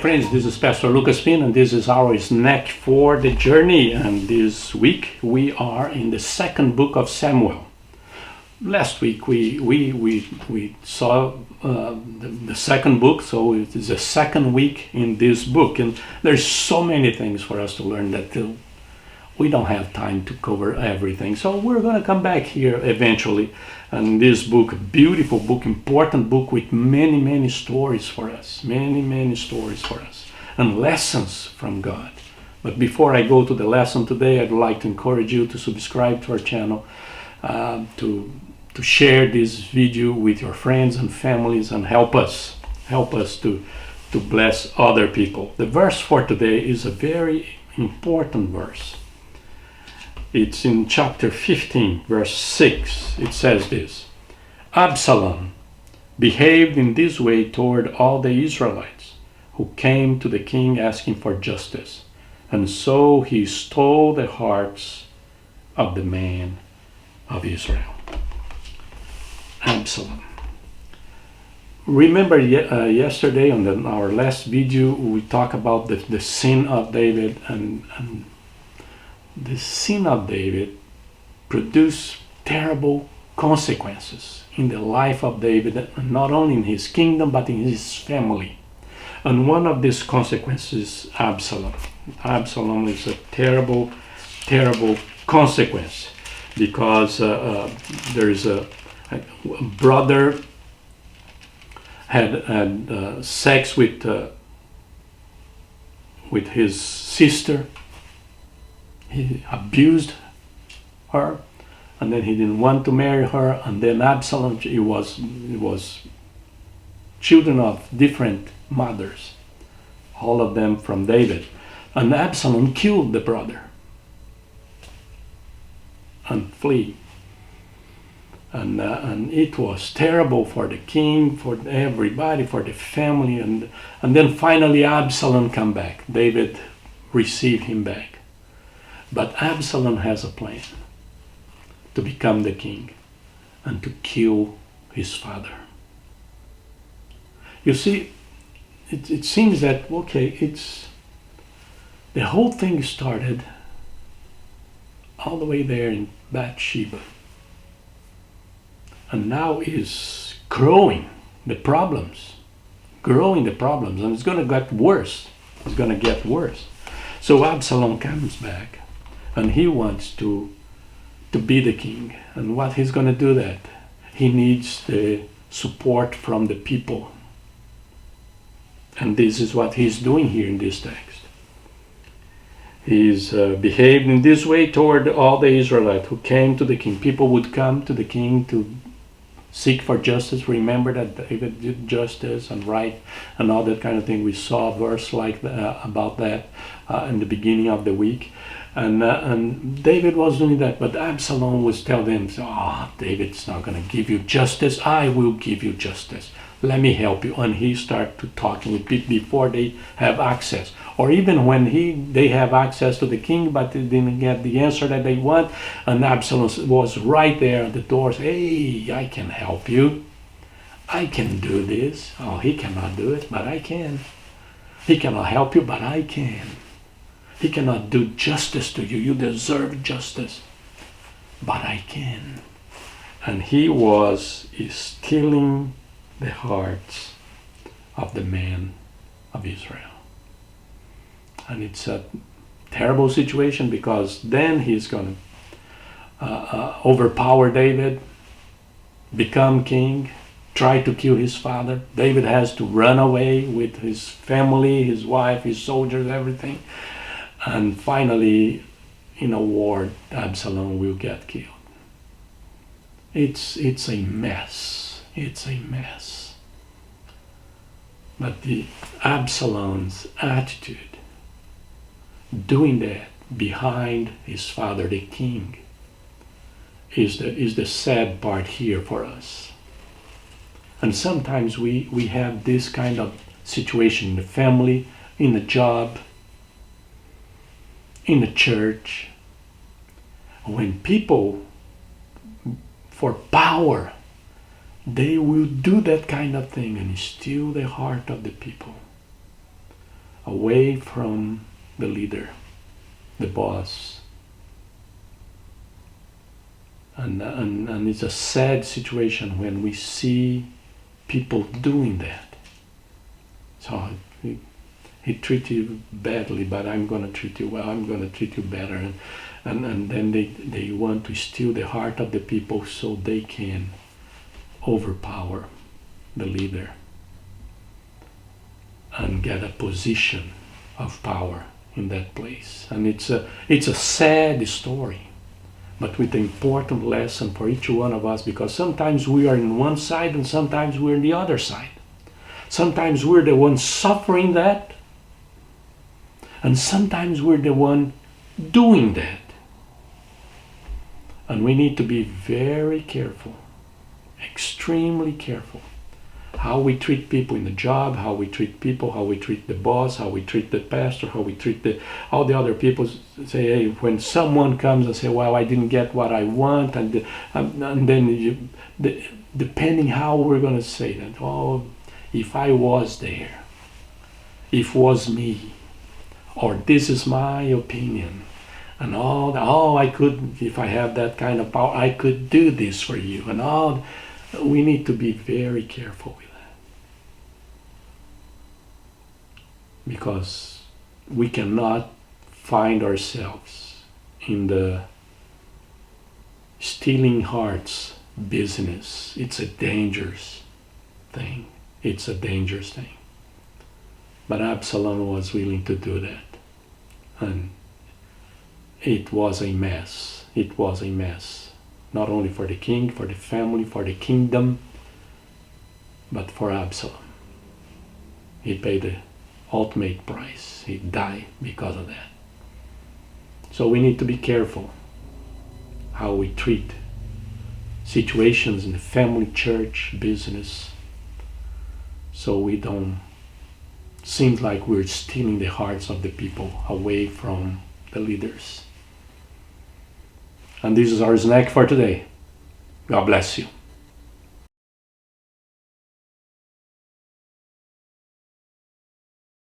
friends, this is Pastor Lucas Pin, and this is our snack for the journey. And this week we are in the second book of Samuel. Last week we saw the second book, so it is the second week in this book, and there's so many things for us to learn that we don't have time to cover everything. So we're going to come back here eventually. And this book, beautiful book, important book with many stories for us, many stories for us, and lessons from God. But before I go to the lesson today, I'd like to encourage you to subscribe to our channel, to share this video with your friends and families, and help us to bless other people. The verse for today is a very important verse. It's in chapter 15, verse 6. It says this: Absalom behaved in this way toward all the Israelites who came to the king asking for justice, and so he stole the hearts of the men of Israel. Absalom. Remember yesterday on our last video we talked about the sin of David, and the sin of David produced terrible consequences in the life of David, not only in his kingdom but in his family. And one of these consequences is Absalom. Absalom is a terrible consequence, because there is a brother had sex with his sister. He abused her, and then he didn't want to marry her. And then Absalom, it was children of different mothers, all of them from David. And Absalom killed the brother and flee. And it was terrible for the king, for everybody, for the family. And then finally Absalom come back. David received him back. But Absalom has a plan to become the king and to kill his father. You see, it seems that, okay, the whole thing started all the way there in Bathsheba. And now is growing the problems, and it's going to get worse. It's going to get worse. So Absalom comes back, and he wants to be the king. And what he's going to do that? He needs the support from the people. And this is what he's doing here in this text. He's behaved in this way toward all the Israelites who came to the king. People would come to the king to seek for justice. Remember that David did justice and right and all that kind of thing. We saw a verse like about that in the beginning of the week. And David was doing that, but Absalom was telling them, David's not going to give you justice. I will give you justice. Let me help you. And he started to talking with people before they have access, or even when they have access to the king, but they didn't get the answer that they want. And Absalom was right there at the door. Hey, I can help you. I can do this. Oh, he cannot do it, but I can. He cannot help you, but I can. He cannot do justice to you. You deserve justice, but I can. And he was stealing the hearts of the men of Israel. And it's a terrible situation, because then he's going to overpower David, become king, try to kill his father. David has to run away with his family, his wife, his soldiers, everything. And finally, in a war, Absalom will get killed. It's a mess. It's a mess. But the Absalom's attitude, doing that behind his father, the king, is the sad part here for us. And sometimes we have this kind of situation in the family, in the job, in the church, when people, for power, they will do that kind of thing and steal the heart of the people. away from the leader, the boss. And it's a sad situation when we see people doing that. So he treats you badly, but I'm going to treat you well, I'm going to treat you better. And then they want to steal the heart of the people so they can overpower the leader and get a position of power in that place. And it's a sad story, but with an important lesson for each one of us, because sometimes we are in one side and sometimes we're in the other side. Sometimes we're the one suffering that, and sometimes we're the one doing that. And we need to be very careful, extremely careful, how we treat people in the job, how we treat people, how we treat the boss, how we treat the pastor, how we treat all the other people. Say, hey, when someone comes and say, well, I didn't get what I want, and then depending how we're going to say that, oh, if I was there, if it was me, or this is my opinion, and I could, if I have that kind of power, I could do this for you, and all. We need to be very careful with that, because we cannot find ourselves in the stealing hearts business. It's a dangerous thing. It's a dangerous thing. But Absalom was willing to do that. And it was a mess. It was a mess. Not only for the king, for the family, for the kingdom, but for Absalom. He paid the ultimate price. He died because of that. So we need to be careful how we treat situations in the family, church, business, so we don't seem like we're stealing the hearts of the people away from the leaders. And this is our snack for today. God bless you.